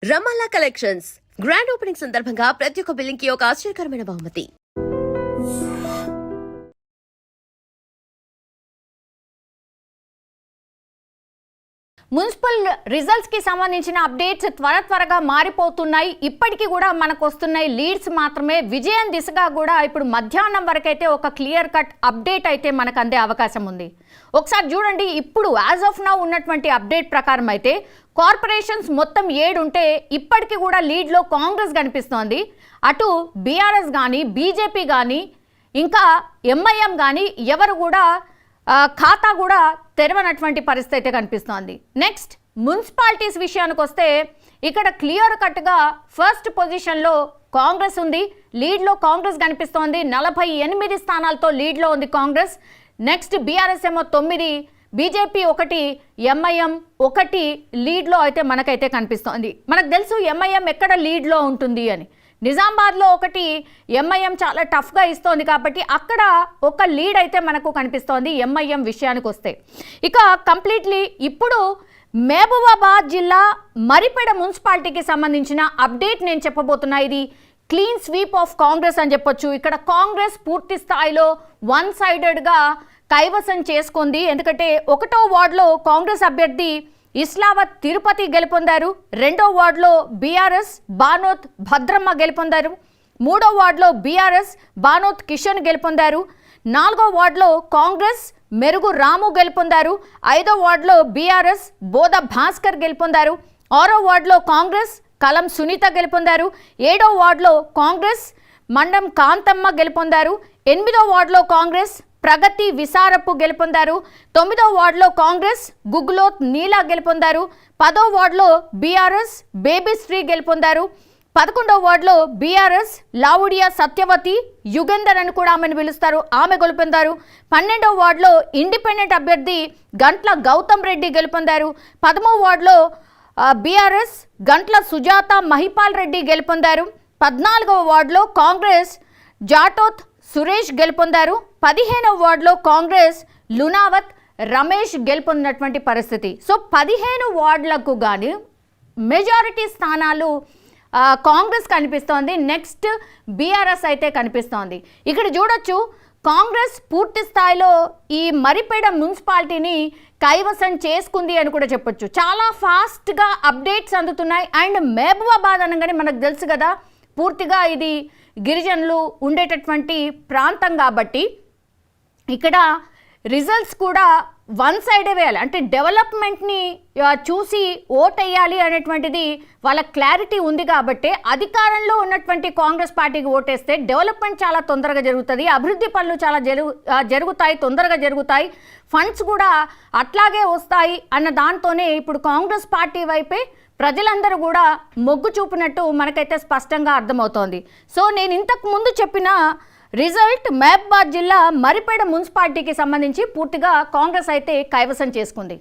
రమాలా collections grand opening సందర్భంగా ప్రతి ఒక్క బిల్లింగ్ కి ఒక ఆశ్చర్యకరమైన బహుమతి. మున్సిపల్ రిజల్ట్స్ కి సంబంధించిన అప్డేట్స్ త్వరగా మారిపోతున్నాయి. ఇప్పటికీ కూడా మనకు వస్తున్నాయి లీడ్స్ మాత్రమే. విజయం దిశగా కూడా ఇప్పుడు మధ్యాహ్నం వరకు అయితే ఒక క్లియర్ కట్ అప్డేట్ అయితే మనకు అందే అవకాశం ఉంది. ఒకసారి చూడండి, ఇప్పుడు యాజ్ ఆఫ్ నౌ ఉన్నటువంటి అప్డేట్ ప్రకారం అయితే కార్పొరేషన్స్ మొత్తం 7 ఉంటే ఇప్పటికీ కూడా లీడ్లో కాంగ్రెస్ కనిపిస్తోంది. అటు బీఆర్ఎస్ కానీ బీజేపీ కానీ ఇంకా ఎంఐఎం కానీ ఎవరు కూడా ఖాతా కూడా తెరవనటువంటి పరిస్థితి అయితే కనిపిస్తోంది. నెక్స్ట్ మున్సిపాలిటీస్ విషయానికి వస్తే ఇక్కడ క్లియర్ కట్గా ఫస్ట్ పొజిషన్లో కాంగ్రెస్ ఉంది. లీడ్లో కాంగ్రెస్ కనిపిస్తోంది. 48 స్థానాలతో లీడ్లో ఉంది కాంగ్రెస్. నెక్స్ట్ బీఆర్ఎస్ ఏమో 9, బీజేపీ 1, ఎంఐఎం 1 లీడ్లో అయితే మనకైతే కనిపిస్తోంది. మనకు తెలుసు ఎంఐఎం ఎక్కడ లీడ్లో ఉంటుంది అని. నిజామాబాద్లో 1 ఎంఐఎం చాలా టఫ్గా ఇస్తోంది కాబట్టి అక్కడ ఒక లీడ్ అయితే మనకు కనిపిస్తోంది ఎంఐఎం విషయానికి వస్తే. ఇక కంప్లీట్లీ ఇప్పుడు మహబూబాబాద్ జిల్లా మరిపెడ మున్సిపాలిటీకి సంబంధించిన అప్డేట్ నేను చెప్పబోతున్నా. ఇది క్లీన్ స్వీప్ ఆఫ్ కాంగ్రెస్ అని చెప్పొచ్చు. ఇక్కడ కాంగ్రెస్ పూర్తి స్థాయిలో వన్ సైడెడ్గా కైవసం చేసుకుంది. ఎందుకంటే 1వ వార్డులో కాంగ్రెస్ అభ్యర్థి ఇస్లావత్ తిరుపతి గెలుపొందారు. 2వ వార్డులో బీఆర్ఎస్ బానోత్ భద్రమ్మ గెలుపొందారు. 3వ వార్డులో బీఆర్ఎస్ బానోత్ కిషన్ గెలుపొందారు. 4వ వార్డులో కాంగ్రెస్ మెరుగు రాము గెలుపొందారు. 5వ వార్డులో బీఆర్ఎస్ బోధ భాస్కర్ గెలుపొందారు. 6వ వార్డులో కాంగ్రెస్ కలం సునీత గెలుపొందారు. 7వ వార్డులో కాంగ్రెస్ మండం కాంతమ్మ గెలుపొందారు. 8వ వార్డులో కాంగ్రెస్ ప్రగతి విసారపు గెలుపొందారు. 9వ వార్డులో కాంగ్రెస్ గుగ్లోత్ నీలా గెలుపొందారు. 10వ వార్డులో బీఆర్ఎస్ బేబీశ్రీ గెలుపొందారు. 11వ వార్డులో బీఆర్ఎస్ లావుడియా సత్యవతి యుగంధర్ అని కూడా ఆమెను పిలుస్తారు, ఆమె గెలుపొందారు. 12వ వార్డులో ఇండిపెండెంట్ అభ్యర్థి గంట్ల గౌతమ్ రెడ్డి గెలుపొందారు. 13వ వార్డులో బీఆర్ఎస్ గంట్ల సుజాత మహిపాల్ రెడ్డి గెలుపొందారు. 14వ వార్డులో కాంగ్రెస్ జాటోత్ సురేష్ గెలుపొందారు. 15వ వార్డులో కాంగ్రెస్ లునావత్ రమేష్ గెలుపొందినటువంటి పరిస్థితి. సో 15 వార్డులకు కానీ మెజారిటీ స్థానాలు కాంగ్రెస్ కనిపిస్తోంది. నెక్స్ట్ బీఆర్ఎస్ అయితే కనిపిస్తోంది. ఇక్కడ చూడొచ్చు కాంగ్రెస్ పూర్తి స్థాయిలో ఈ మరిపేడ మున్సిపాలిటీని కైవసం చేసుకుంది అని కూడా చెప్పొచ్చు. చాలా ఫాస్ట్గా అప్డేట్స్ అందుతున్నాయి. అండ్ మహబూబాబాద్ అనగానే మనకు తెలుసు కదా, పూర్తిగా ఇది గిరిజనులు ఉండేటటువంటి ప్రాంతం కాబట్టి ఇక్కడ రిజల్ట్స్ కూడా వన్ సైడే వేయాలి. అంటే డెవలప్మెంట్ని చూసి ఓట్ వేయాలి అనేటువంటిది వాళ్ళ క్లారిటీ ఉంది కాబట్టి అధికారంలో ఉన్నటువంటి కాంగ్రెస్ పార్టీకి ఓటేస్తే డెవలప్మెంట్ చాలా తొందరగా జరుగుతుంది, అభివృద్ధి పనులు చాలా జరుగుతాయి, తొందరగా జరుగుతాయి, ఫండ్స్ కూడా అట్లాగే వస్తాయి అన్న దాంతోనే ఇప్పుడు కాంగ్రెస్ పార్టీ వైపే ప్రజలందరూ కూడా మొగ్గు చూపినట్టు మనకైతే స్పష్టంగా అర్థమవుతోంది. సో నేను ఇంతకు ముందు చెప్పిన రిజల్ట్ మహబూబాబాద్ జిల్లా మరిపేడ మున్సిపాలిటీకి సంబంధించి పూర్తిగా కాంగ్రెస్ అయితే కైవసం చేసుకుంది.